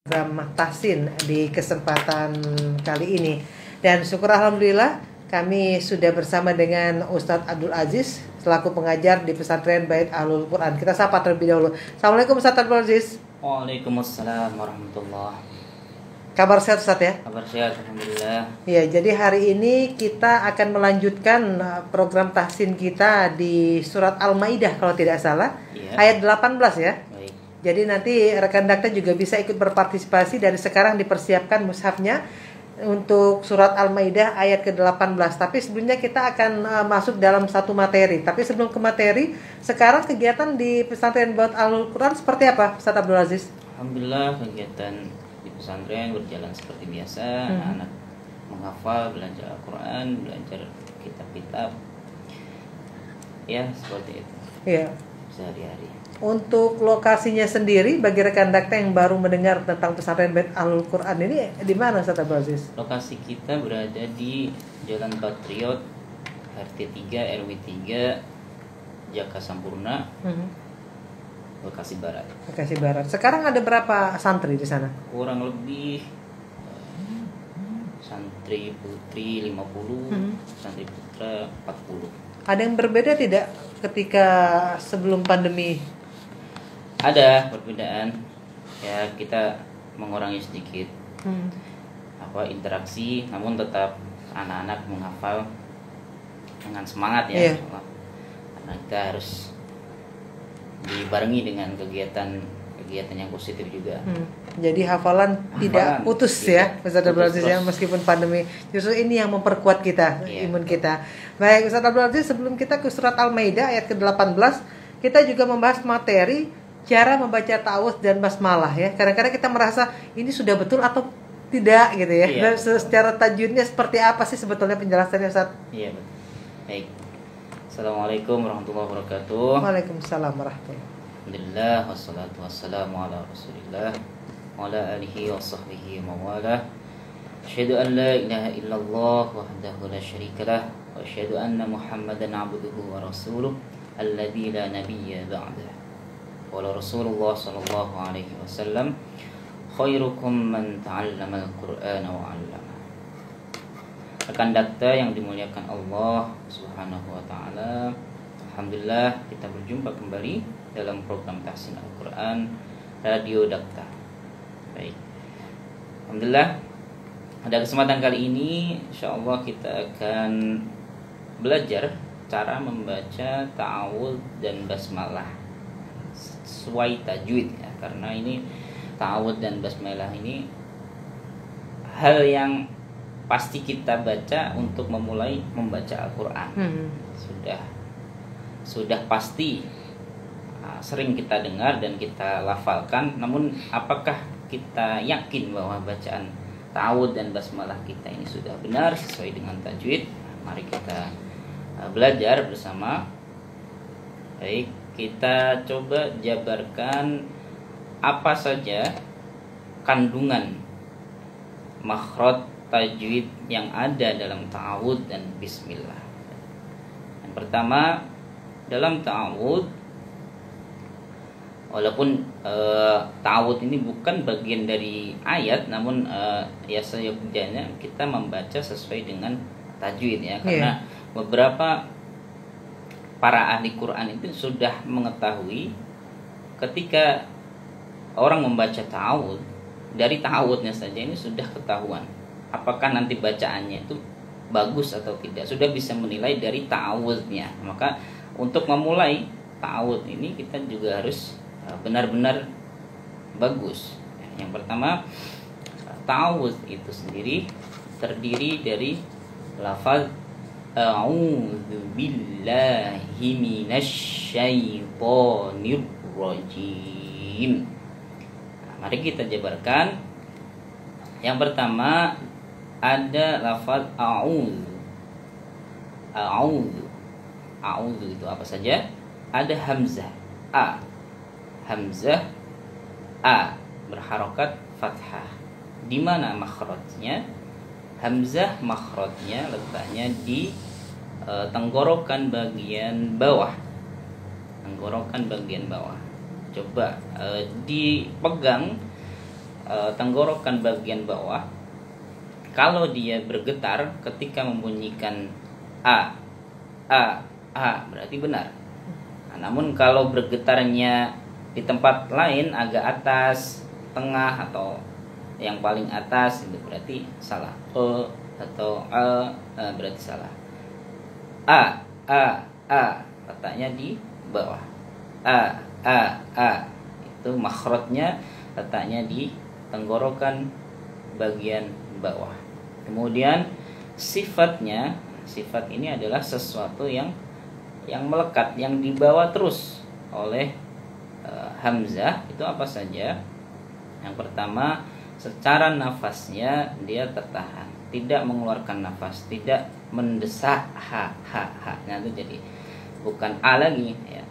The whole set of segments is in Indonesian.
program Tahsin di kesempatan kali ini. Dan syukur alhamdulillah kami sudah bersama dengan Ustadz Abdul Aziz selaku pengajar di pesantren Bait Ahlul Quran. Kita sapa terlebih dahulu. Assalamualaikum Ustadz Abdul Aziz. Waalaikumsalam warahmatullahi. Kabar sehat Ustadz ya? Kabar sehat alhamdulillah. Ya, jadi hari ini kita akan melanjutkan program tahsin kita di surat Al-Maidah kalau tidak salah, ayat 18 ya. Baik. Jadi nanti rekan dakta juga bisa ikut berpartisipasi, dari sekarang dipersiapkan mushafnya untuk surat Al-Maidah ayat ke-18. Tapi sebelumnya kita akan masuk dalam satu materi. Tapi sebelum ke materi, sekarang kegiatan di pesantren Bait Ahlul Quran seperti apa, Ustaz Abdul Aziz? Alhamdulillah kegiatan di pesantren berjalan seperti biasa. Anak-anak menghafal, belajar Al-Quran, belajar kitab-kitab. Ya, seperti itu. Iya. Sehari-hari. Untuk lokasinya sendiri bagi rekan dakta yang baru mendengar tentang pesantren Bait Ahlul Quran ini di mana, Ustaz Abdul Aziz? Lokasi kita berada di Jalan Patriot, RT 3 RW 3 Jaka Sampurna, Bekasi Barat. Bekasi Barat. Sekarang ada berapa santri di sana? Kurang lebih santri putri 50, santri putra 40. Ada yang berbeda tidak ketika sebelum pandemi? Ada perbedaan. Ya, kita mengurangi sedikit interaksi, namun tetap anak-anak menghafal dengan semangat ya. Karena kita harus dibarengi dengan kegiatan yang positif juga. Jadi hafalan tidak putus ya, Ustaz Abdul Aziz ya, meskipun pandemi. Justru ini yang memperkuat kita, imun kita. Baik, Ustaz Abdul Aziz, sebelum kita ke surat Al-Maidah ayat ke-18, kita juga membahas materi cara membaca ta'awudz dan basmalah ya. Kadang-kadang kita merasa ini sudah betul atau tidak gitu ya. Dan secara tajwidnya seperti apa sih sebetulnya penjelasannya, Ustaz? Iya, betul. Baik. Assalamualaikum warahmatullahi wabarakatuh. Waalaikumsalam warahmatullahi wabarakatuh. Alhamdulillah wassalatu wassalamu ala Rasulillah wa ala alihi wa sahbihi wa mawalah. Asyhadu an la ilaha illallah wahdahu la syarikalah wa asyhadu anna Muhammadan abduhu wa rasuluh alladzi la nabiyya ba'dah. Qala Rasulullah sallallahu alaihi wasallam, khairukum man ta'allama al-Qur'ana wa 'allama. Rekan dakta yang dimuliakan Allah Subhanahu wa taala, alhamdulillah kita berjumpa kembali dalam program Tahsin Al-Quran Radio Dakta. Baik. Alhamdulillah, pada kesempatan kali ini insyaallah kita akan belajar cara membaca ta'awudz dan basmalah sesuai tajwid ya, karena ini ta'awudz dan basmalah ini hal yang pasti kita baca untuk memulai membaca Al-Quran. Sudah pasti sering kita dengar dan kita lafalkan, namun apakah kita yakin bahwa bacaan ta'awudz dan basmalah kita ini sudah benar sesuai dengan tajwid? Mari kita belajar bersama. Baik, kita coba jabarkan apa saja kandungan makhraj tajwid yang ada dalam ta'awudz dan bismillah. Yang pertama, dalam ta'awudz, walaupun ta'awudz ini bukan bagian dari ayat, namun ya seyogyanya kita membaca sesuai dengan tajwid ya, karena beberapa para ahli Quran itu sudah mengetahui ketika orang membaca ta'awudz, dari ta'awudznya saja ini sudah ketahuan apakah nanti bacaannya itu bagus atau tidak, sudah bisa menilai dari ta'awudznya. Maka untuk memulai ta'awudz ini kita juga harus benar-benar bagus. Yang pertama, ta'awudz itu sendiri terdiri dari lafaz a'udzu billahi minasy syaithanir rajim. Mari kita jabarkan. Yang pertama ada lafaz a'udzu. A'udzu itu apa saja? Ada hamzah a. Hamzah a berharokat fathah. Di mana makhrajnya? Hamzah makhrajnya letaknya di tenggorokan bagian bawah. Tenggorokan bagian bawah. Coba dipegang tenggorokan bagian bawah, kalau dia bergetar ketika membunyikan a berarti benar. Nah, namun kalau bergetarnya di tempat lain agak atas, tengah atau yang paling atas, itu berarti salah. Atau berarti salah. A letaknya di bawah. A itu makhrajnya letaknya di tenggorokan bagian bawah. Kemudian sifat ini adalah sesuatu yang melekat, yang dibawa terus oleh hamzah. Itu apa saja? Yang pertama, secara nafasnya dia tertahan, tidak mengeluarkan nafas, tidak mendesak ha. Nah, itu jadi bukan a lagi ya.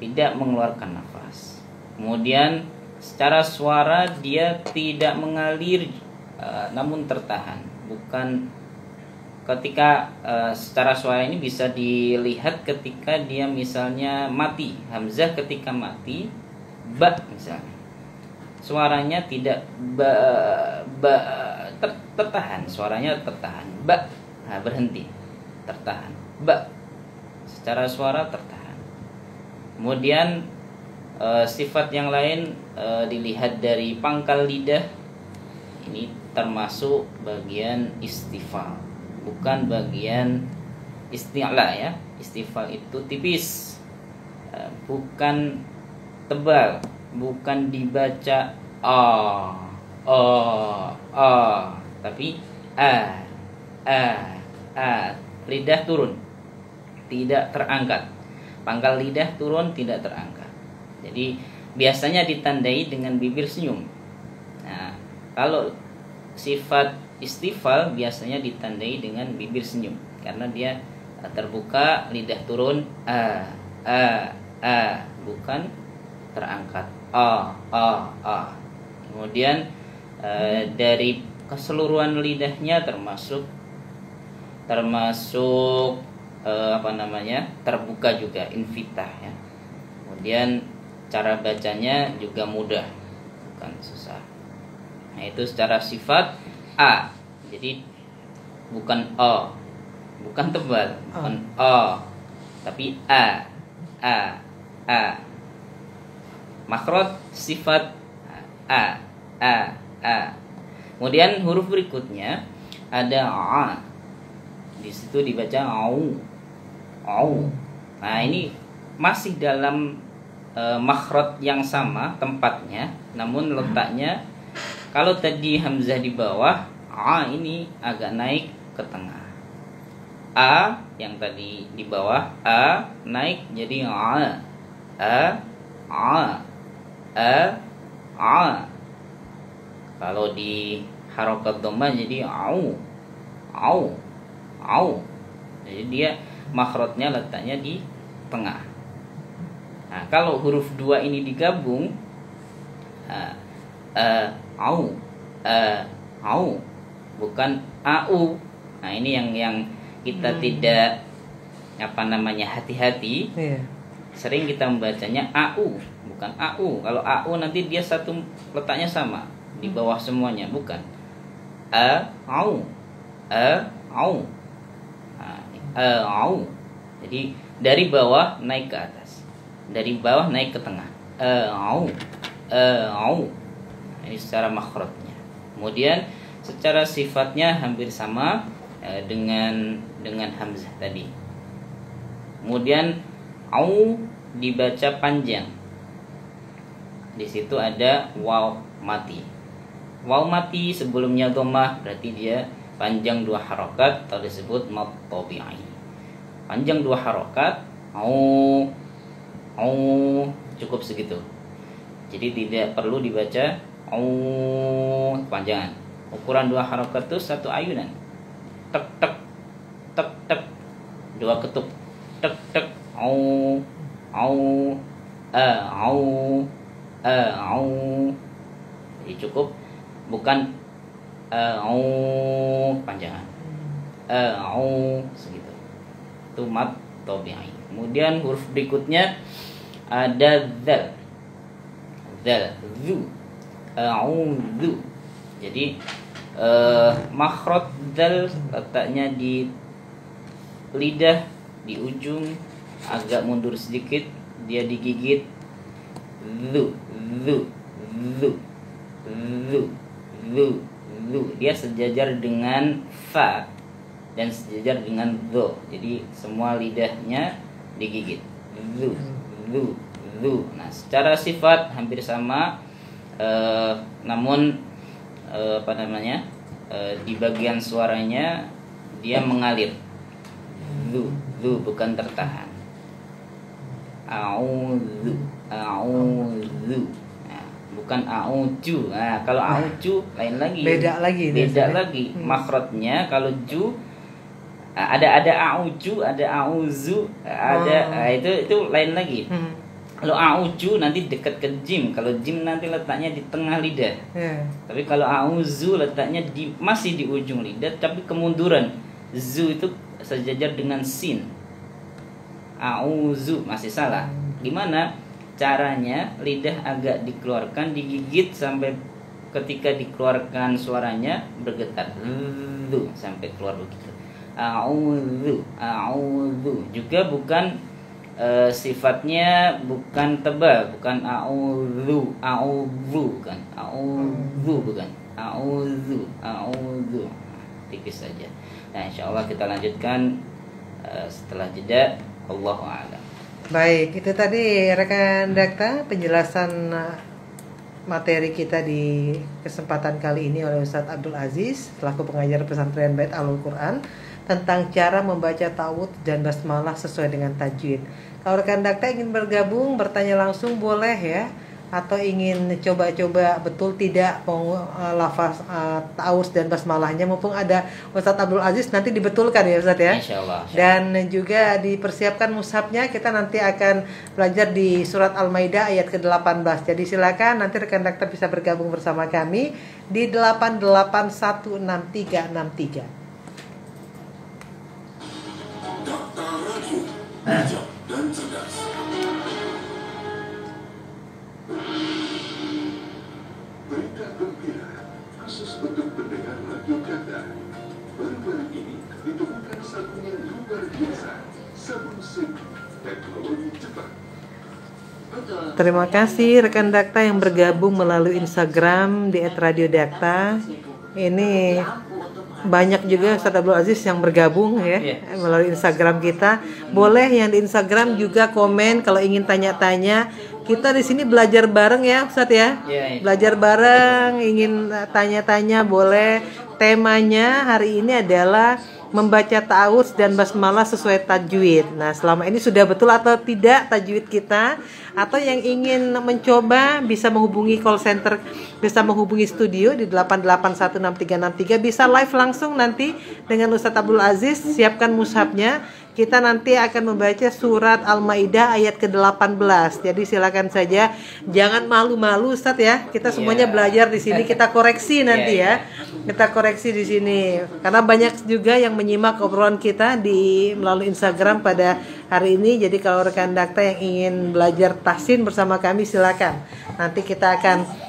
Tidak mengeluarkan nafas. Kemudian secara suara dia tidak mengalir, namun tertahan. Bukan ketika secara suara ini bisa dilihat ketika dia misalnya mati. Hamzah ketika mati, ba misalnya, suaranya tidak tertahan, suaranya tertahan. Ba, berhenti, tertahan. Ba, secara suara tertahan. Kemudian sifat yang lain dilihat dari pangkal lidah. Ini termasuk bagian istifal, bukan bagian isti'la ya. Istifal itu tipis, bukan tebal, bukan dibaca tapi lidah turun, tidak terangkat. Pangkal lidah turun, tidak terangkat. Jadi biasanya ditandai dengan bibir senyum. Nah, kalau sifat istifal biasanya ditandai dengan bibir senyum, karena dia terbuka, lidah turun, bukan terangkat. Kemudian dari keseluruhan lidahnya termasuk terbuka juga, infitah ya. Kemudian cara bacanya juga mudah, bukan susah. Nah, itu secara sifat a. Jadi bukan bukan tebal, bukan tapi a. Makhraj sifat a. Kemudian huruf berikutnya ada a. Di situ dibaca au. Nah, ini masih dalam makhraj yang sama tempatnya, namun letaknya, kalau tadi hamzah di bawah, a ini agak naik ke tengah. A yang tadi di bawah, a naik jadi a. Kalau di harokat dhammah jadi au. Jadi dia makhrajnya letaknya di tengah. Nah, kalau huruf dua ini digabung, au, bukan au. Nah, ini yang kita tidak hati-hati. Sering kita membacanya au, bukan au. Kalau au nanti dia satu letaknya sama di bawah semuanya, bukan. Au. Au. Jadi dari bawah naik ke atas, dari bawah naik ke tengah. Au. Ini secara makhrajnya. Kemudian secara sifatnya hampir sama dengan hamzah tadi. Kemudian au dibaca panjang. Di situ ada waw mati. Waw mati sebelumnya dhammah, berarti dia panjang 2 harokat, atau disebut mad tabi'i. Panjang 2 harokat, au, cukup segitu. Jadi tidak perlu dibaca au panjangan. Ukuran 2 harokat itu 1 ayunan. Tek tek tek tek, 2 ketuk. Tek tek, au. Jadi cukup, bukan panjangan. Segitu. Itu mad tabi'i. Kemudian huruf berikutnya ada zal. Zu. a'udzu. Jadi makhraj dal letaknya di lidah, di ujung, agak mundur sedikit, dia digigit. Zu, zu, zu, zu, zu, zu. Dia sejajar dengan fa dan sejajar dengan do. Jadi semua lidahnya digigit. Zu, zu, zu. Nah, secara sifat hampir sama, namun di bagian suaranya dia mengalir. Zu, zu, bukan tertahan. A'udzu, a'udzu. Nah, bukan a'udzu. Nah, kalau a'udzu lain lagi. Beda lagi. Makhrajnya kalau ju ada a'udzu, ada a'udzu, ada itu lain lagi. Kalau a'udzu nanti dekat ke jim. Kalau jim nanti letaknya di tengah lidah. Tapi kalau a'udzu letaknya masih di ujung lidah tapi kemunduran. Zu itu sejajar dengan sin. A'udzu masih salah. Gimana caranya? Lidah agak dikeluarkan, digigit sampai ketika dikeluarkan suaranya bergetar. Sampai keluar begitu. A'udzu, a'udzu. Juga bukan sifatnya bukan tebal, bukan a'udzu, a'udzu bukan. A'udzu bukan. A'udzu. Tipis saja. Nah, insyaallah kita lanjutkan setelah jeda. Allahu a'lam. Baik, itu tadi rekan Dakta penjelasan materi kita di kesempatan kali ini oleh Ustadz Abdul Aziz selaku pengajar pesantren Bait Alul Quran tentang cara membaca ta'awudz dan basmalah sesuai dengan tajwid. Kalau rekan Dakta ingin bergabung, bertanya langsung boleh ya, atau ingin coba-coba betul tidak lafaz ta'awudz dan basmalahnya, mumpung ada Ustadz Abdul Aziz nanti dibetulkan ya Ustadz ya. Insyaallah. Dan juga dipersiapkan mushafnya, kita nanti akan belajar di surat Al-Maidah ayat ke-18. Jadi silakan nanti rekan Dakta bisa bergabung bersama kami di 8816363. Dakta Radio, bijak dan cerdas. Berita gembira, khusus untuk pendengar radio Dakta. Baru-baru ini ditemukan sabun yang luar biasa, sabun Seki, teknologi cepat. Terima kasih rekan Dakta yang bergabung melalui Instagram di @radiodakta. Ini banyak juga Ustadz Abdul Aziz yang bergabung ya melalui Instagram kita. Boleh yang di Instagram juga komen kalau ingin tanya-tanya. Kita di sini belajar bareng ya Ustadz ya. Belajar bareng, ingin tanya-tanya boleh. Temanya hari ini adalah membaca ta'awudz dan basmalah sesuai tajwid. Nah, selama ini sudah betul atau tidak tajwid kita? Atau yang ingin mencoba bisa menghubungi call center, bisa menghubungi studio di 8816363, bisa live langsung nanti dengan Ustadz Abdul Aziz. Siapkan mushafnya. Kita nanti akan membaca surat Al-Maidah ayat ke-18. Jadi silakan saja, jangan malu-malu Ustadz ya. Kita semuanya belajar di sini, kita koreksi nanti ya. Kita koreksi di sini. Karena banyak juga yang menyimak obrolan kita melalui Instagram pada hari ini. Jadi kalau rekan Dakta yang ingin belajar tahsin bersama kami silakan. Nanti kita akan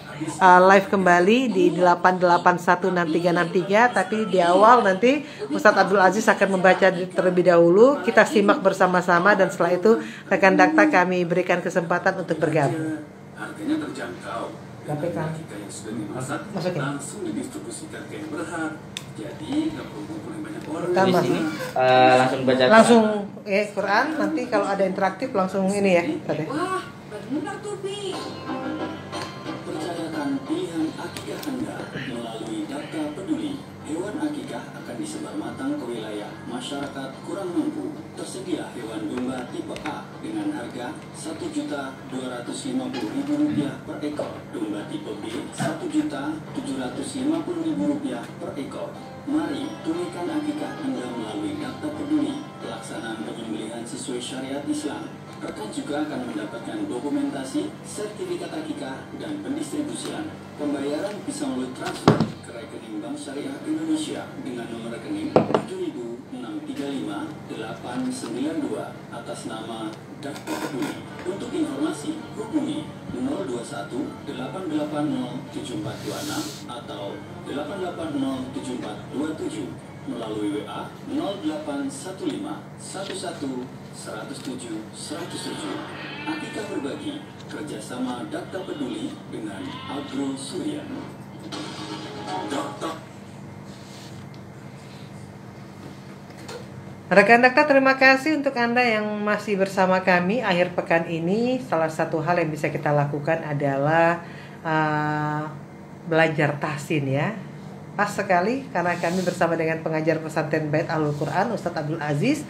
live kembali di 8816363, tapi di awal nanti Ustadz Abdul Aziz akan membaca terlebih dahulu, kita simak bersama-sama dan setelah itu rekan Dakta kami berikan kesempatan untuk bergabung. Harganya terjangkau. Jika yang sudah dimasak langsung didistribusikan ke yang berhak. Jadi nggak perlu ngumpulin banyak orang. Di sini langsung baca Quran. Nanti kalau ada interaktif langsung ini ya. Wah, benar tuh Bi. Percayakan pilihan akikah Anda melalui Data Peduli. Hewan akikah akan disebar matang ke wilayah masyarakat kurang mampu. Tersedia hewan domba tipe A dengan harga Rp1.250.000 per ekor. Domba tipe B Rp1.750.000 per ekor. Mari tunaikan akikah Anda melalui Data Peduli. Pelaksanaan penyembelihan sesuai syariat Islam. Rekan juga akan mendapatkan dokumentasi, sertifikat akikah, dan pendistribusian. Pembayaran bisa melalui transfer ke rekening rekening Bank Syariah Indonesia dengan nomor rekening 7635892 atas nama Daftar Peduli. Untuk informasi, hubungi 021-880-7426 atau 880-7427 melalui WA 0815-11-107-107. Akikah Berbagi, kerjasama Daftar Peduli dengan Agro Surya. Rekan Dakta, terima kasih untuk Anda yang masih bersama kami akhir pekan ini. Salah satu hal yang bisa kita lakukan adalah belajar tahsin ya. Pas sekali karena kami bersama dengan pengajar pesantren Bait Ahlul Quran Ustadz Abdul Aziz.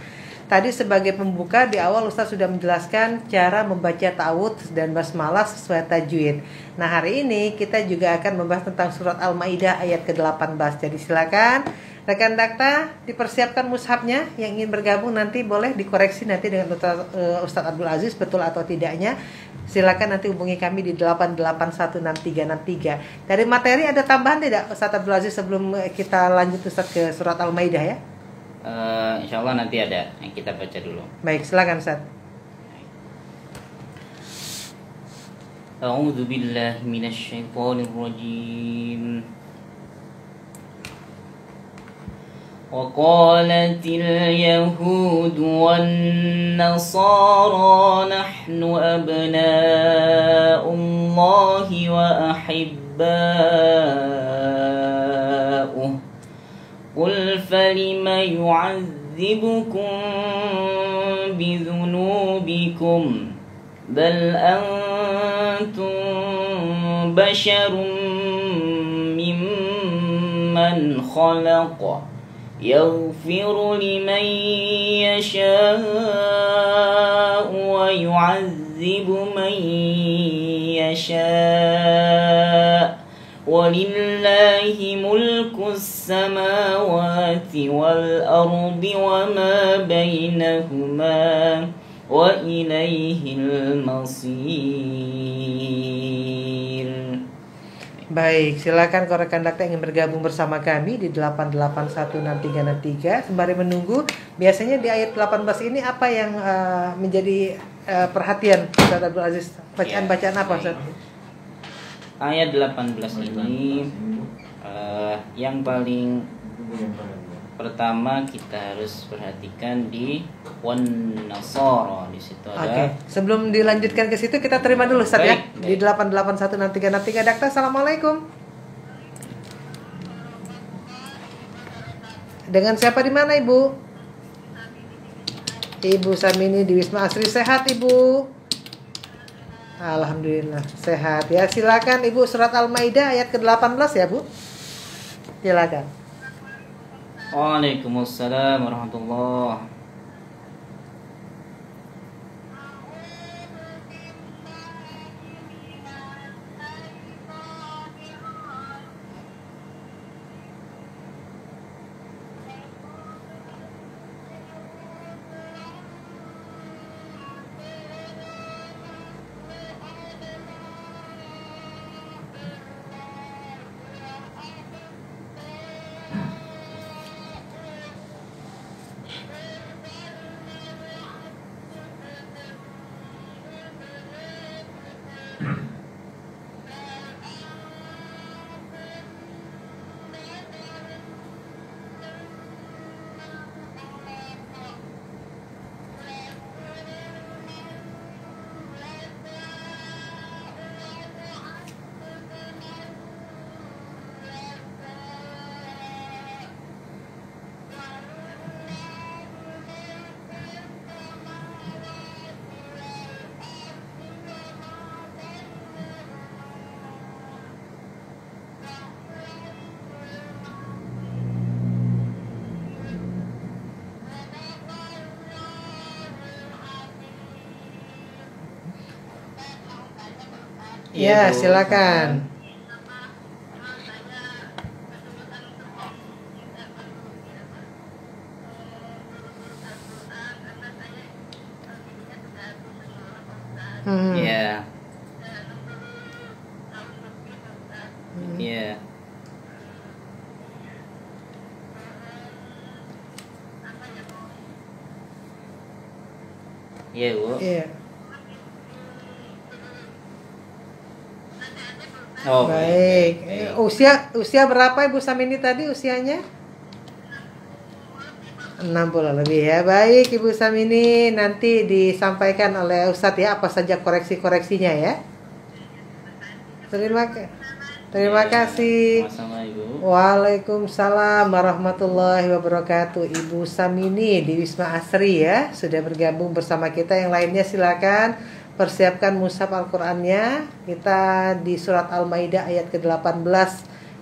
Tadi sebagai pembuka di awal Ustadz sudah menjelaskan cara membaca ta'awudz dan basmalah sesuai tajwid. Nah, hari ini kita juga akan membahas tentang surat Al-Maidah ayat ke-18. Jadi silakan rekan Dakta dipersiapkan mushafnya. Yang ingin bergabung nanti boleh dikoreksi nanti dengan Ustadz Abdul Aziz betul atau tidaknya. Silakan nanti hubungi kami di 8816363. Dari materi ada tambahan tidak Ustadz Abdul Aziz sebelum kita lanjut Ustadz ke surat Al-Maidah ya? Insya Allah nanti ada yang kita baca dulu. Baik, silakan Ustaz. A'udzu billahi minasy syaithanir rajim. Wa qalatil yahudu wan nasara nahnu abna'ullahi wa ahibba'uh. قل فلم يعذبكم بذنوبكم بل أنتم بشر ممن خلق يغفر لمن يشاء ويعذب من يشاء ولله ملك السماوات والأرض وما بينهما وإليه المصير. Baik, silakan kalau rekan Dakta ingin bergabung bersama kami di 8816363 sembari menunggu. Biasanya di ayat 18 ini apa yang menjadi perhatian Ustaz Abdul Aziz? Bacaan-bacaan apa Ustaz? Ayat 18 ini yang paling pertama kita harus perhatikan di wan nasara di situ ada. Oke. Sebelum dilanjutkan ke situ kita terima dulu Ustaz ya. Baik. Di 8816363 Dakta. Assalamualaikum. Dengan siapa di mana Ibu? Ibu Samini di Wisma Asri. Sehat Ibu? Alhamdulillah sehat ya. Silakan Ibu, surat Al-Maidah ayat ke-18 ya Bu. Silakan. Waalaikumsalam warahmatullahi. Ya, Bu. silakan. Ya. Ya. Iya, Bu. Iya. Oh, Baik. baik. Usia berapa Ibu Samini tadi usianya? 60 lebih ya. Baik Ibu Samini, nanti disampaikan oleh Ustadz ya apa saja koreksi-koreksinya ya. Terima kasih. Sama-sama, Ibu. Waalaikumsalam warahmatullahi wabarakatuh. Ibu Samini di Wisma Asri ya sudah bergabung bersama kita. Yang lainnya silakan persiapkan mushaf Al-Qur'annya. Kita di surat Al-Maidah ayat ke-18.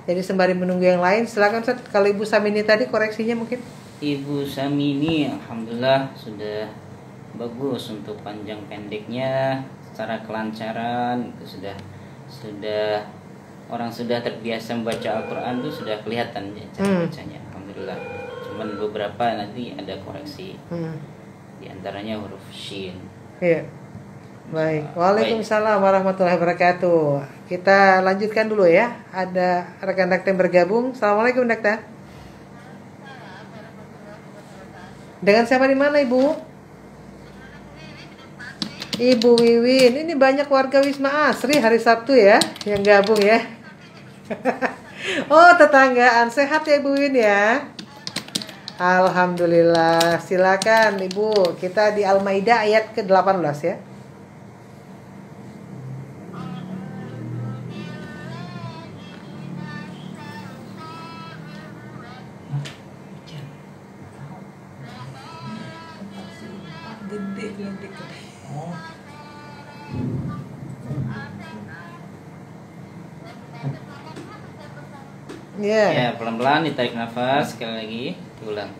Jadi sembari menunggu yang lain, silakan Ustaz. Kalau Ibu Samini tadi koreksinya mungkin. Ibu Samini alhamdulillah sudah bagus untuk panjang pendeknya, secara kelancaran itu sudah orang sudah terbiasa membaca Al-Qur'an itu sudah kelihatan ya cara bacanya. Alhamdulillah. Cuman beberapa nanti ada koreksi. Di antaranya huruf shin. Iya. Baik. Waalaikumsalam warahmatullahi wabarakatuh. Kita lanjutkan dulu ya. Ada rekan dakta yang bergabung. Assalamualaikum dakta. Dengan siapa di mana Ibu? Ibu Wiwin. Ini banyak warga Wisma Asri hari Sabtu ya yang gabung ya. Oh, tetanggaan. Sehat ya Ibu Wiwin ya? Alhamdulillah. Silakan Ibu. Kita di Al-Maidah ayat ke-18 ya. Ya, Ya. pelan-pelan ditarik nafas sekali lagi, diulang.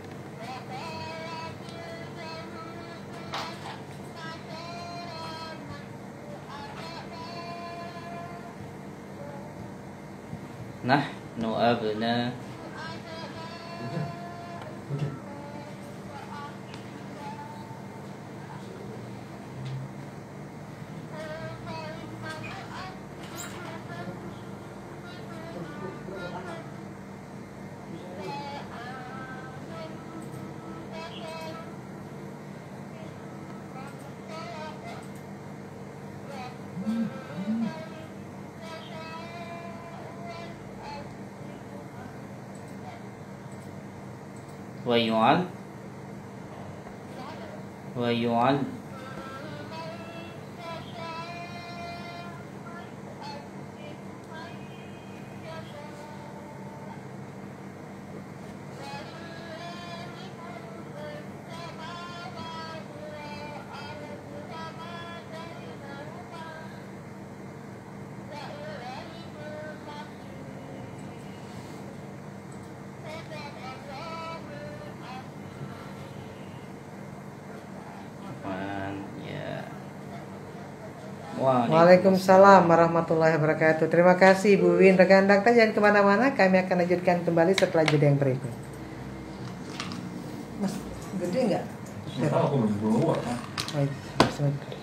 Nahnu abna wa yu'al ya. Waalaikumsalam warahmatullahi wabarakatuh. Terima kasih Bu Win. Rekan dakta jangan kemana-mana. Kami akan lanjutkan kembali setelah jeda yang berikut. Mas, gede nggak? Aku belum keluar. Baik, sebentar.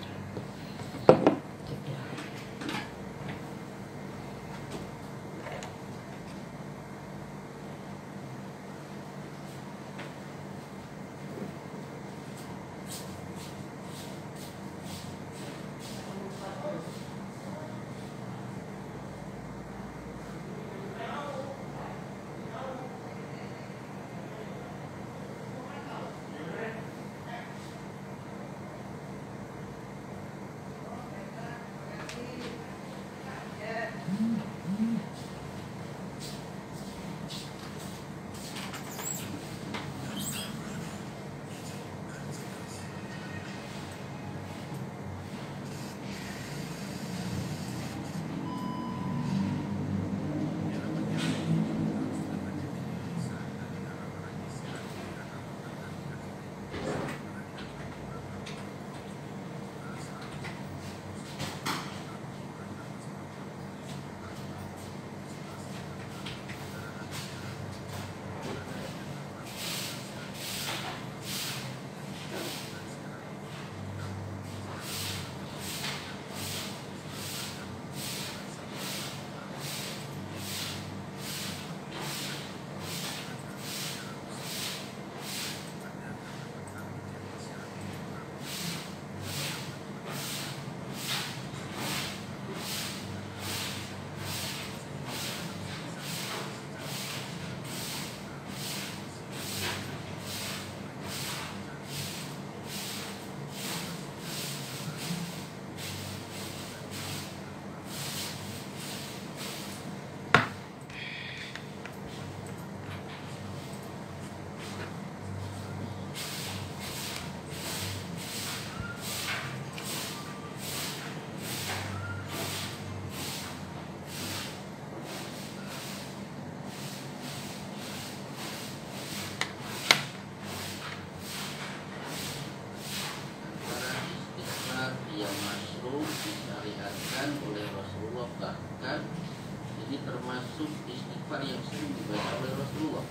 yang sering dibaca oleh Rasulullah.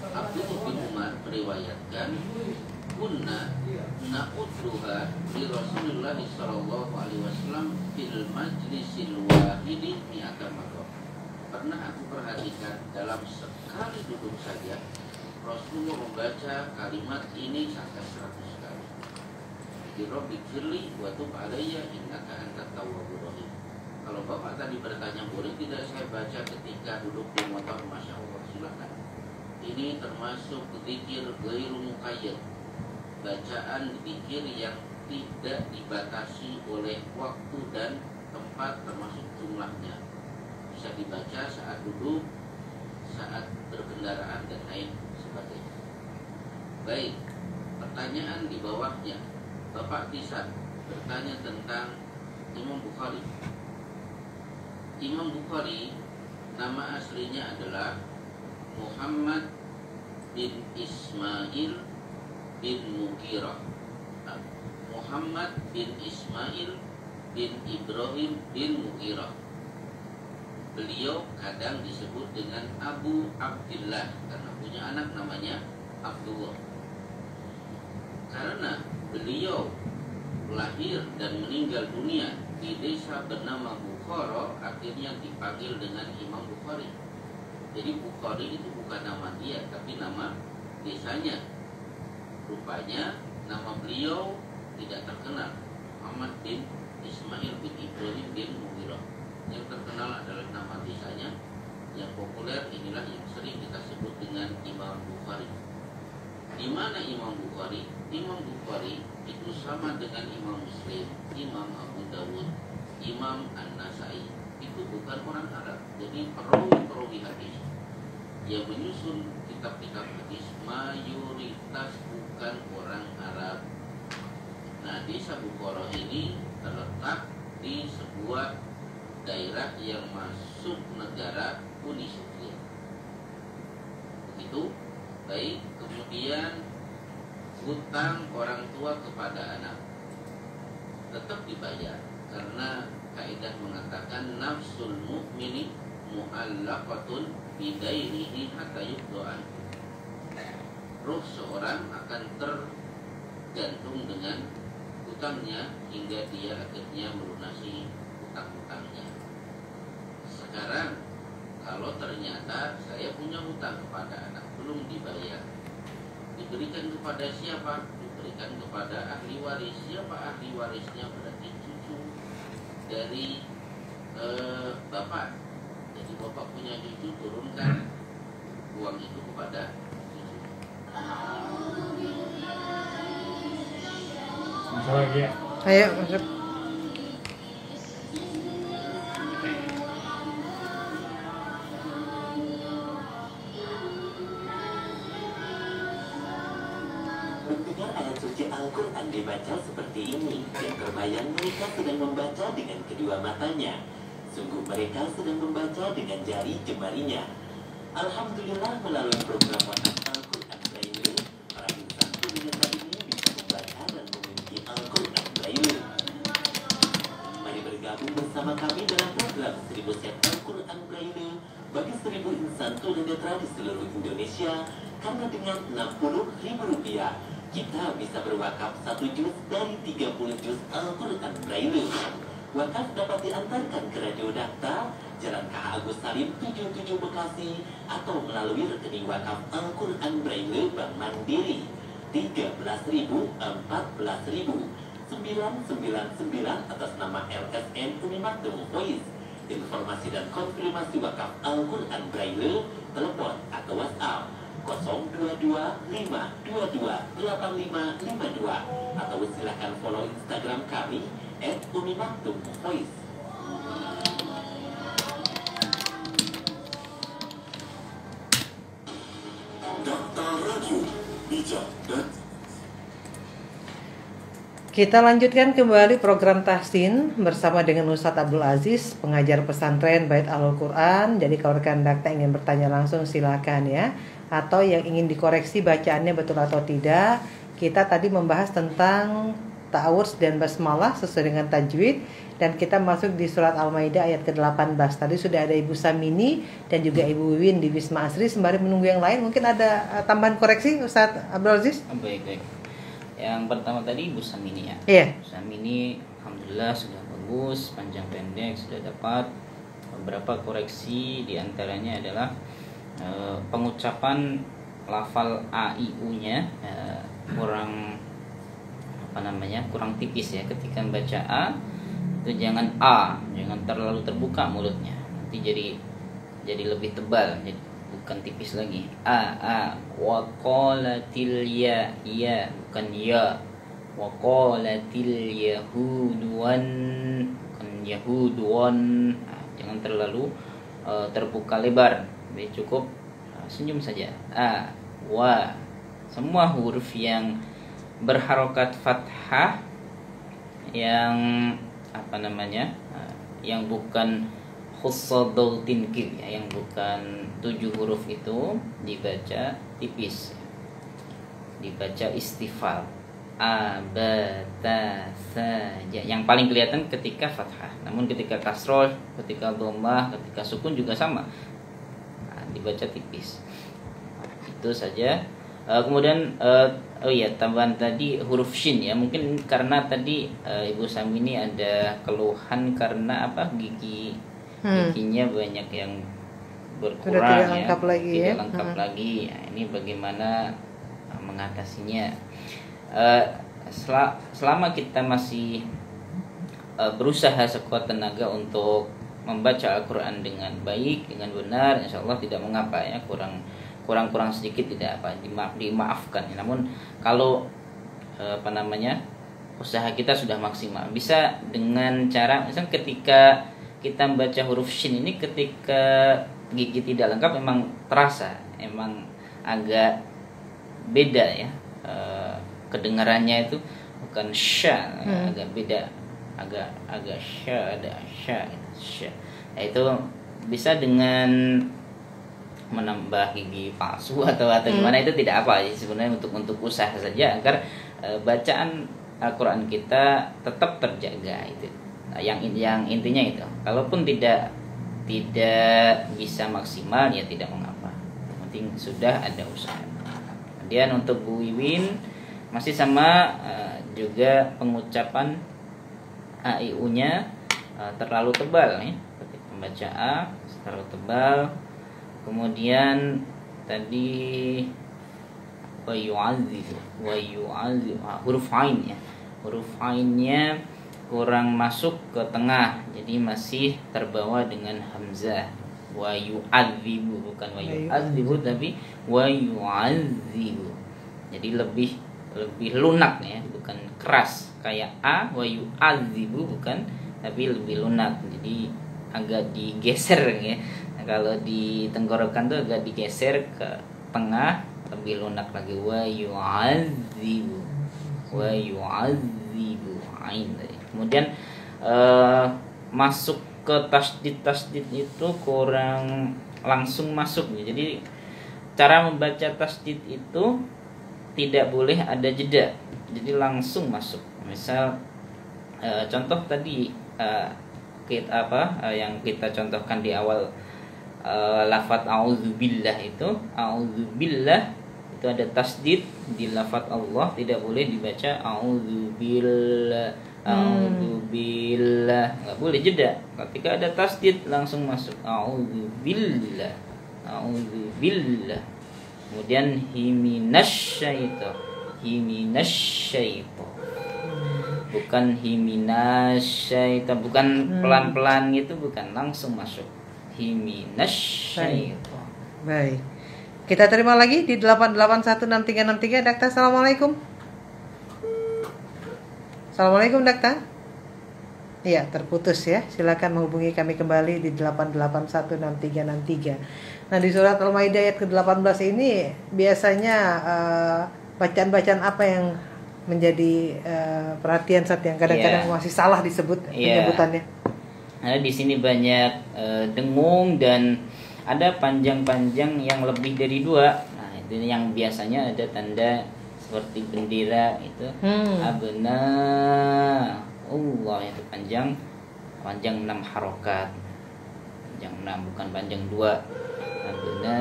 Abdullah bin Umar meriwayatkan kunna na'udduha li Rasulullah sallallahu alaihi wasallam fil majlisil wahidi mi'ata marrah. Pernah aku perhatikan dalam sekali duduk saja Rasulullah membaca kalimat ini sampai 100 kali. Di Rabbi firli wa tub alayya innaka antat tawwabur rahim. Kalau Bapak tadi bertanya boleh tidak saya baca ketika duduk di motor, Masya Allah, silakan. Ini termasuk zikir ghairu muqayyad, bacaan zikir yang tidak dibatasi oleh waktu dan tempat termasuk jumlahnya. Bisa dibaca saat duduk, saat berkendaraan dan lain sebagainya. Baik, pertanyaan di bawahnya. Bapak Tisan bertanya tentang Imam Bukhari. Imam Bukhari nama aslinya adalah Muhammad bin Ismail bin Mughirah. Muhammad bin Ismail bin Ibrahim bin Mughirah. Beliau kadang disebut dengan Abu Abdillah karena punya anak namanya Abdullah. Karena beliau lahir dan meninggal dunia di desa bernama Bukhara, akhirnya dipanggil dengan Imam Bukhari. Jadi Bukhari itu bukan nama dia, tapi nama desanya. Rupanya nama beliau tidak terkenal, Muhammad bin Ismail bin Ibrahim bin Mughirah. Yang terkenal adalah nama desanya. Yang populer inilah yang sering kita sebut dengan Imam Bukhari. Di mana Imam Bukhari? Imam Bukhari itu sama dengan Imam Muslim, Imam Abu Dawud, Imam An-Nasai. Itu bukan orang Arab. Jadi perawi hadis yang menyusun kitab-kitab hadis mayoritas bukan orang Arab. Nah, desa Bukhara ini terletak di sebuah daerah yang masuk negara Uni Soviet. Begitu. Baik, kemudian hutang orang tua kepada anak tetap dibayar karena kaidah mengatakan nafsul mu'mini mu'allaqatun bidainihi hatta yuqda'an. Ruh seorang akan tergantung dengan hutangnya hingga dia akhirnya melunasi hutang-hutangnya. Sekarang kalau ternyata saya punya hutang kepada anak belum dibayar, diberikan kepada siapa? Diberikan kepada ahli waris. Siapa ahli warisnya? Berarti cucu dari bapak. Jadi bapak punya cucu, turunkan uang itu kepada cucu. Bisa lagi ya? Ayo masuk. Mendengar ayat suci Al-Quran dibaca seperti ini, dan terbayang mereka sedang membaca dengan kedua matanya. Sungguh mereka sedang membaca dengan jari jemarinya. Alhamdulillah, melalui program Wakaf Al-Quran Braille, para insan tunanetra ini bisa membaca dan memiliki Al-Quran Braille. Mari bergabung bersama kami dalam program 1000 set Al-Quran Braille bagi 1000 insan tunanetra di seluruh Indonesia, karena dengan Rp60.000 kita bisa berwakaf 1 juz dari 30 juz Al-Quran Braille. Wakaf dapat diantarkan ke Radio Dakta, Jalan KH Agus Salim 77 Bekasi, atau melalui rekening wakaf Al-Quran Braille Bank Mandiri 13.000 14.000 999 atas nama LSM Unimaktum Voice. Informasi dan konfirmasi wakaf Al-Quran Braille, telepon atau WhatsApp 0225228552, atau silakan follow Instagram kami @unimaktumvoice. Dakta Radio, bijak dan Kita lanjutkan kembali program Tahsin bersama dengan Ustadz Abdul Aziz, pengajar pesantren Bait Alul Quran. Jadi kalau rekan Dakta ingin bertanya langsung silakan ya, atau yang ingin dikoreksi bacaannya betul atau tidak. Kita tadi membahas tentang ta'awudz dan basmalah sesuai dengan tajwid, dan kita masuk di surat Al-Maidah ayat ke-18. Tadi sudah ada Ibu Samini dan juga Ibu Wiwin di Wisma Asri. Sembari menunggu yang lain, mungkin ada tambahan koreksi Ustaz Abdul Aziz? Baik. Yang pertama tadi Ibu Samini ya. Iya. Ibu Samini alhamdulillah sudah bagus, panjang pendek sudah dapat. Beberapa koreksi diantaranya adalah pengucapan lafal a i u-nya kurang tipis ya. Ketika membaca a itu jangan terlalu terbuka mulutnya, nanti jadi lebih tebal, jadi bukan tipis lagi. Wa qalatil ya bukan ya. Wa qalatil yahuduan bukan yahuduan. Jangan terlalu terbuka lebar, jadi cukup senyum saja. Wa, semua huruf yang berharokat fathah yang yang bukan khussadautin kir ya, yang bukan 7 huruf itu dibaca tipis, dibaca istifal. Saja yang paling kelihatan ketika fathah, namun ketika kasroh, ketika dhammah, ketika sukun juga sama, dibaca tipis. Itu saja. Kemudian tambahan tadi huruf shin ya, mungkin karena tadi Ibu Samini ada keluhan karena giginya banyak yang berkurang, tidak lengkap lagi ya. Lengkap lagi. Ini bagaimana mengatasinya? Selama kita masih berusaha sekuat tenaga untuk membaca Al-Quran dengan baik, dengan benar, insya Allah tidak mengapa ya, kurang sedikit tidak dimaafkan. Namun kalau usaha kita sudah maksimal, bisa dengan cara misalnya ketika kita membaca huruf shin ini, ketika gigi tidak lengkap memang terasa, emang agak beda ya, kedengarannya itu bukan sya, agak beda, agak sya, ada sya. Nah, itu bisa dengan menambah gigi palsu atau gimana, itu tidak apa sebenarnya, untuk usaha saja agar bacaan Al-Quran kita tetap terjaga itu. Nah, yang intinya itu. Kalaupun tidak bisa maksimal ya tidak mengapa. Yang penting sudah ada usaha. Kemudian untuk Bu Wiwin masih sama, juga pengucapan a i u-nya terlalu tebal ya. Ketika membaca a terlalu tebal. Kemudian tadi wa yu'adzibu huruf ain ya. Huruf ainnya kurang masuk ke tengah, jadi masih terbawa dengan hamzah. Wa yu'adzibu, bukan wa yu'adzibu tapi wa yu'adzibu. Jadi lebih lunak ya, bukan keras kayak a. Wa yu'adzibu bukan, tapi lebih lunak, jadi agak digeser ya. Nah, kalau di tenggorokan tuh agak digeser ke tengah, lebih lunak lagi. Wa yu'adzibu ain. Kemudian masuk ke tasdid itu kurang langsung masuk. Jadi cara membaca tasdid itu tidak boleh ada jeda, jadi langsung masuk. Misal contoh tadi yang kita contohkan di awal, lafaz a'udzubillah itu ada tasdid di lafaz Allah, tidak boleh dibaca a'udzubillah, nggak boleh jeda. Ketika ada tasdid langsung masuk a'udzubillah. Kemudian himinasyaiton, bukan himinasyaiton, bukan pelan-pelan gitu, bukan, langsung masuk himinasyaiton. Baik. Kita terima lagi di 8816363. Dakta, assalamualaikum. Assalamualaikum Dakta. Iya, terputus ya. Silakan menghubungi kami kembali di 8816363. Nah, di surat Al-Maidah ayat ke-18 ini biasanya bacaan-bacaan apa yang menjadi perhatian saat yang kadang-kadang masih salah disebut penyebutannya? Nah, di sini banyak dengung dan ada panjang-panjang yang lebih dari 2. Nah, itu yang biasanya ada tanda seperti bendera itu. Abna Allah itu panjang 6 harokat. Panjang 6 bukan panjang 2. Abna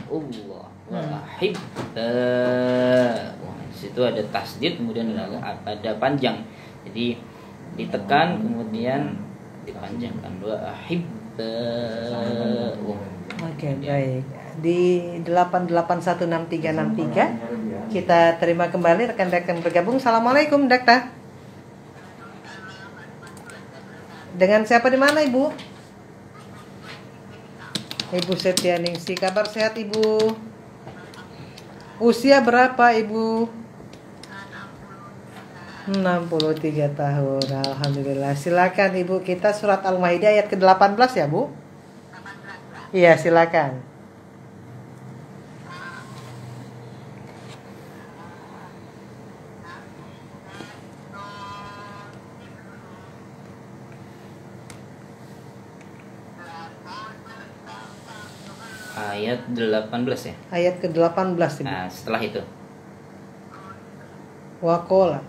Allah wa ahibba. Di situ ada tasdid kemudian ada panjang. Jadi ditekan kemudian dipanjangkan wa ahibba. Oke, baik. Di 8816363 kita terima kembali rekan-rekan bergabung. Assalamualaikum, Dakta. Dengan siapa di mana, Ibu? Ibu Setianingsi. Kabar sehat, Ibu? Usia berapa, Ibu? 63 tahun. Alhamdulillah. Silakan, Ibu. Kita surat Al-Maidah ayat ke-18 ya, Bu? Iya, silakan. Ayat 18 ya. Ayat ke-18, Ibu. Nah, setelah itu. Waqala.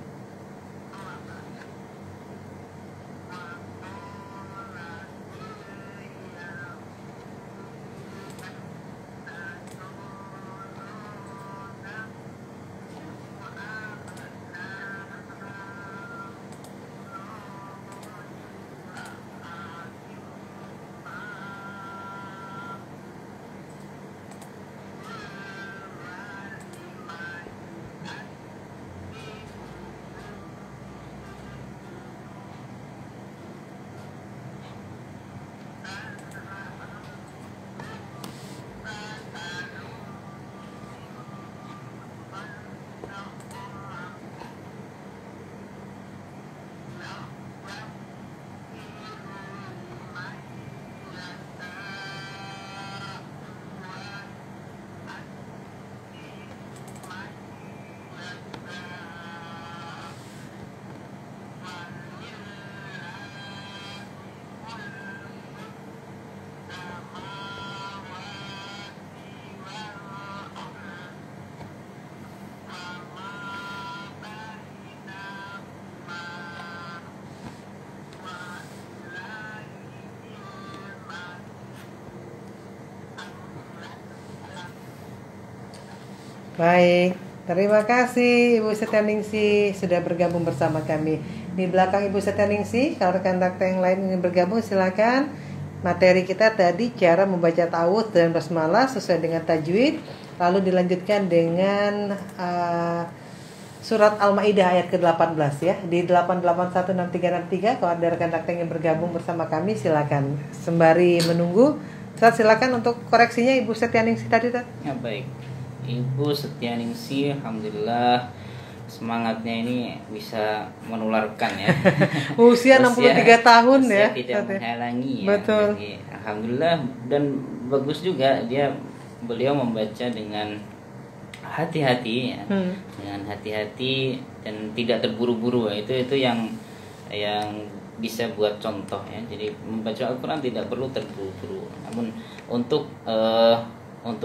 Baik, terima kasih Ibu Setianingsi sudah bergabung bersama kami. Di belakang Ibu Setianingsi, kalau rekan Dakta yang lain ingin bergabung silakan. Materi kita tadi cara membaca ta'awudz dan basmalah sesuai dengan tajwid, lalu dilanjutkan dengan surat Al-Maidah ayat ke-18 ya. Di 8816363 kalau ada rekan Dakta yang ingin bergabung bersama kami silakan. Sembari menunggu, silakan untuk koreksinya Ibu Setianingsi tadi. Ya, baik. Ibu Setianingsi, alhamdulillah semangatnya ini bisa menularkan ya. Usia 63 tahun usia ya. Tidak menghalangi ya. Betul. Jadi, alhamdulillah dan bagus juga beliau membaca dengan hati-hati ya. Dengan hati-hati dan tidak terburu-buru. Itu yang bisa buat contoh ya. Jadi membaca Al-Qur'an tidak perlu terburu-buru. Namun untuk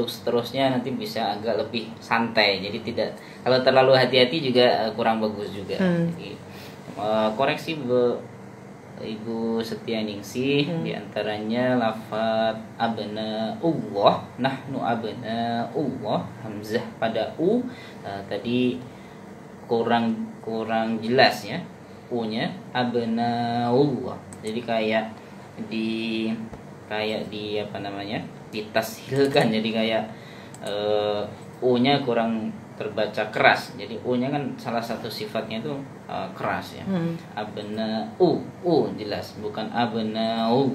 seterusnya nanti bisa agak lebih santai. Jadi tidak, kalau terlalu hati-hati juga kurang bagus juga. Jadi koreksi Ibu Setianingsi diantaranya lafaz abna'ullah, nahnu abna'ullah, hamzah pada u tadi kurang jelas ya, u-nya abna'ullah. Jadi kayak di apa namanya? Ditashilkan, jadi kayak u-nya kurang terbaca keras. Jadi u-nya kan salah satu sifatnya itu keras ya. Abna'u jelas, bukan abna'u.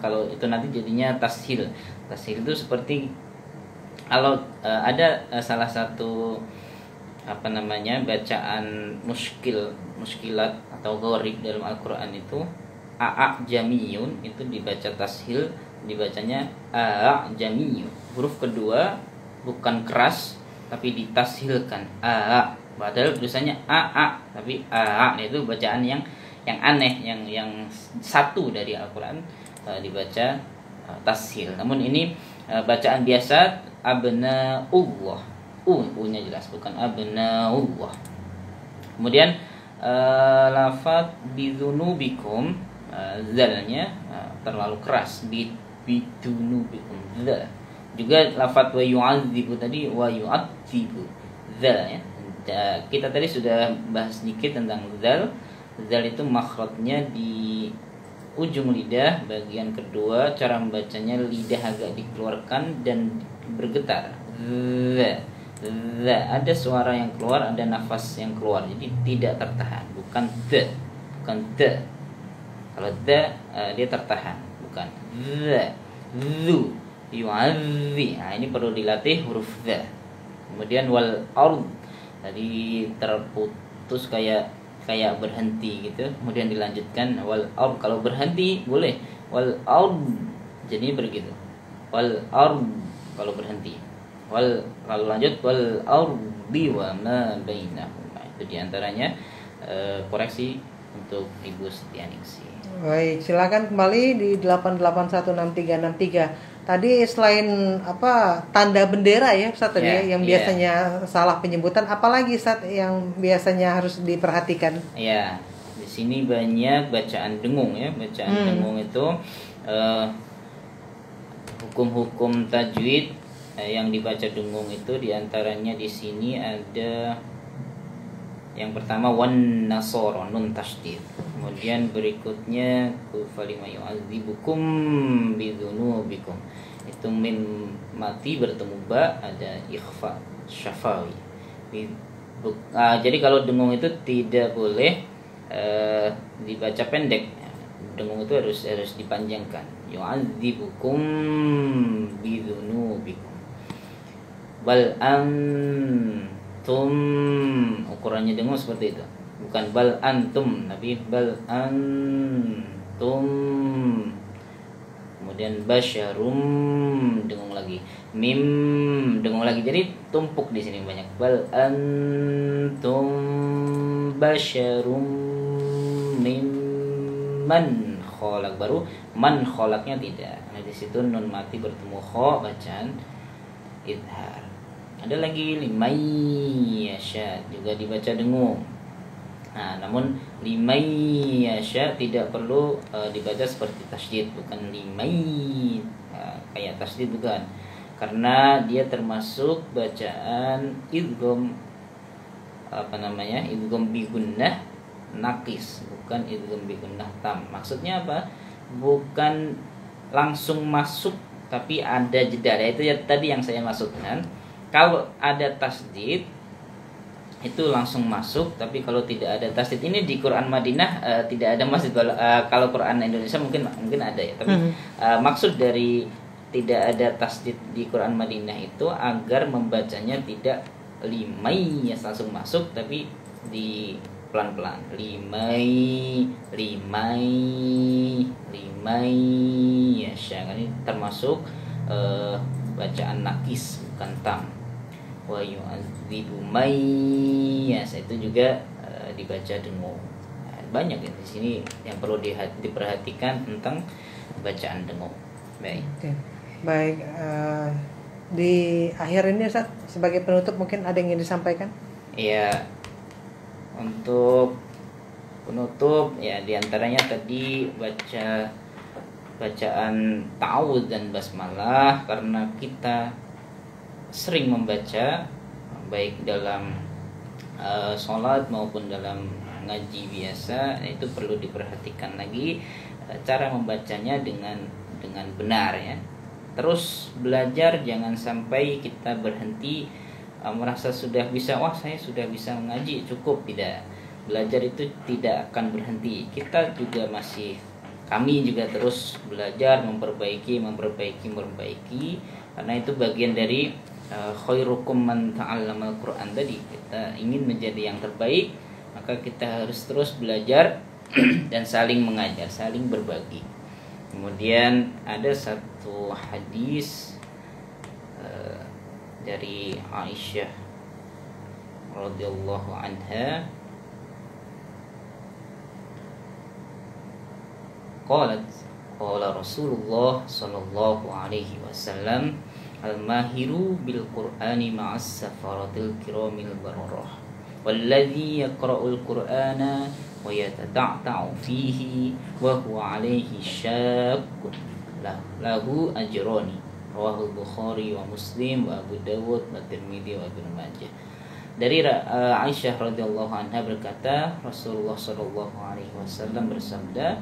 Kalau itu nanti jadinya tashil. Tashil itu seperti kalau ada salah satu apa namanya bacaan muskilat atau gharib dalam Al-Qur'an itu jamiyun, itu dibaca tashil, dibacanya jamiyun. Huruf kedua bukan keras tapi ditashilkan padahal tulisannya tapi itu bacaan yang aneh, yang satu dari Al-Qur'an dibaca tashil. Namun ini bacaan biasa abnaullah. U-nya jelas, bukan abnaullah. Kemudian lafaz bidzunubikum, zalnya terlalu keras, bidunubikum, zal. Juga lafaz wa yu'adzibu tadi, wa yu'adzibu, zal ya. Kita tadi sudah bahas sedikit tentang zal. Zal itu makhrajnya di ujung lidah bagian kedua, cara membacanya lidah agak dikeluarkan dan bergetar. Ada suara yang keluar, ada nafas yang keluar, jadi tidak tertahan, bukan bukan kalau dia tertahan, bukan zu yu'adzi. Nah, ini perlu dilatih huruf za. Kemudian wal ard tadi terputus kayak berhenti gitu. Kemudian dilanjutkan wal ard. Kalau berhenti boleh wal ard. Jadi begitu. Wal ard kalau berhenti. Kalau lanjut wal ardi wa ma bainahuma. Itu diantaranya koreksi untuk Ibu Setianingsih. Baik, silakan kembali di 8816363. Tadi selain tanda bendera ya Ustaz tadi yang biasanya salah penyebutan, apalagi Ustaz yang biasanya harus diperhatikan? Ya, di sini banyak bacaan dengung ya. Bacaan dengung itu hukum-hukum tajwid yang dibaca dengung itu diantaranya di sini ada yang pertama wan nasara, nun tasydid. Kemudian berikutnya falima yu'adzibukum bidzunubikum. Itu mim mati bertemu ba, ada ikhfa syafawi. Jadi kalau dengung itu tidak boleh dibaca pendek. Dengung itu harus dipanjangkan. Yu'adzibukum bidzunubikum. Bal antum, ukurannya dengung seperti itu. Bukan bal antum, tapi bal antum. Kemudian basyarum, dengung lagi. Mim, dengung lagi. Jadi tumpuk di sini banyak. Bal antum basyarum mimman khalaq. Baru man khalaqnya tidak. Nah di situ nun mati bertemu kha, bacaan idhar. Ada lagi limay yasha, juga dibaca dengung. Nah, namun limay yasha tidak perlu dibaca seperti tasydid, bukan limay kayak tasydid, bukan. Karena dia termasuk bacaan idgham idgham bi gunnah naqis, bukan idgham bi gunnah tam. Maksudnya apa? Bukan langsung masuk tapi ada jeda. Itu ya tadi yang saya maksudkan. Kalau ada tasydid itu langsung masuk, tapi kalau tidak ada tasydid, ini di Quran Madinah tidak ada masjid. Kalau Quran Indonesia mungkin ada ya, tapi maksud dari tidak ada tasydid di Quran Madinah itu agar membacanya tidak limay langsung masuk, tapi di pelan-pelan, limay yasha. Ini termasuk bacaan nakis, bukan tam. Wa yu'adzibu may yasha itu juga dibaca dengung. Banyak ya di sini yang perlu diperhatikan tentang bacaan dengung. Baik. Oke. Baik, di akhir ini Ustaz, sebagai penutup mungkin ada yang ingin disampaikan? Iya. Untuk penutup ya diantaranya tadi bacaan ta'awudz dan basmalah, karena kita sering membaca baik dalam sholat maupun dalam ngaji biasa, itu perlu diperhatikan lagi cara membacanya dengan benar ya. Terus belajar, jangan sampai kita berhenti merasa sudah bisa, wah saya sudah bisa mengaji, cukup. Tidak, belajar itu tidak akan berhenti. Kami juga terus belajar, memperbaiki, karena itu bagian dari khairukum man ta'allamal Quran tadi. Kita ingin menjadi yang terbaik, maka kita harus terus belajar dan saling mengajar, saling berbagi. Kemudian ada satu hadis dari Aisyah radhiyallahu anha, qala Rasulullah sallallahu alaihi wasallam, al-mahiru bil Qur'ani ma'as safaratil kiramil bararah walladzi yaqra'ul Qur'ana wa yatata'ta'u fihi wa huwa 'alaihi syaqqun lahu ajrani rawahu Bukhari wa Muslim wa Abu Dawud wa Tirmidzi wa Ibnu Majah. Dari Aisyah radhiyallahu anha berkata, Rasulullah sallallahu alaihi wasallam bersabda,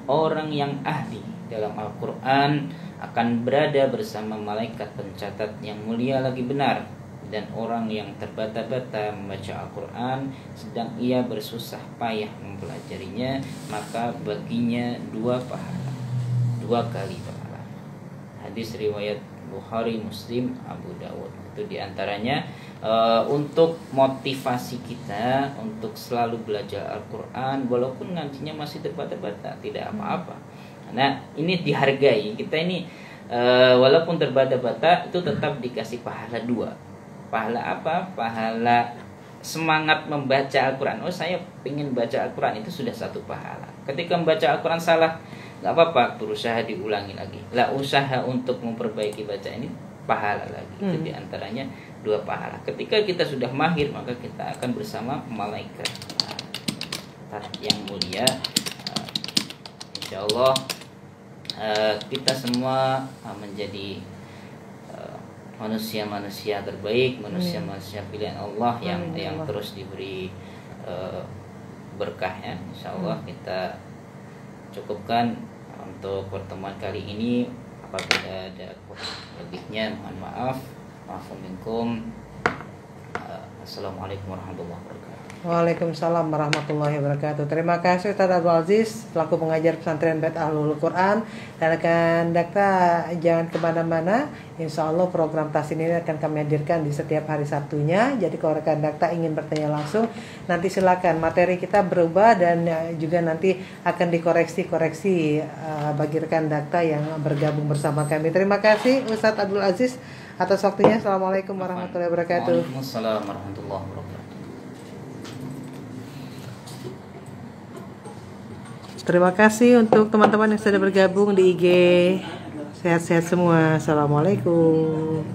orang yang ahli dalam Al-Qur'an akan berada bersama malaikat pencatat yang mulia lagi benar, dan orang yang terbata-bata membaca Al-Quran sedang ia bersusah payah mempelajarinya, maka baginya 2 pahala, 2 kali pahala. Hadis riwayat Bukhari, Muslim, Abu Dawud. Itu diantaranya untuk motivasi kita untuk selalu belajar Al-Quran walaupun ngajinya masih terbata-bata, tidak apa-apa. Nah, ini dihargai. Kita ini walaupun terbata-bata itu tetap dikasih pahala 2. Pahala apa? Pahala semangat membaca Al-Quran. Oh, saya ingin baca Al-Quran, itu sudah 1 pahala. Ketika membaca Al-Quran salah, gak apa-apa, berusaha diulangi lagi. Lah, usaha untuk memperbaiki baca ini pahala lagi. Itu diantaranya 2 pahala. Ketika kita sudah mahir, maka kita akan bersama malaikat yang mulia. Insya Allah kita semua menjadi manusia-manusia terbaik, manusia-manusia pilihan Allah yang terus diberi berkah ya. Insyaallah kita cukupkan untuk pertemuan kali ini. Apabila ada lebihnya mohon maaf. Assalamualaikum warahmatullahi wabarakatuh. Waalaikumsalam warahmatullahi wabarakatuh. Terima kasih Ustaz Abdul Aziz selaku pengajar pesantren Bait Ahlul Quran. Dan rekan Dakta jangan kemana-mana. Insya Allah program tasin ini akan kami hadirkan di setiap hari Sabtunya. Jadi kalau rekan Dakta ingin bertanya langsung, nanti silakan. Materi kita berubah dan juga nanti akan dikoreksi bagi rekan Dakta yang bergabung bersama kami. Terima kasih Ustaz Abdul Aziz atas waktunya. Assalamualaikum warahmatullahi wabarakatuh. Waalaikumsalam warahmatullahi wabarakatuh. Terima kasih untuk teman-teman yang sudah bergabung di IG. Sehat-sehat semua. Assalamualaikum.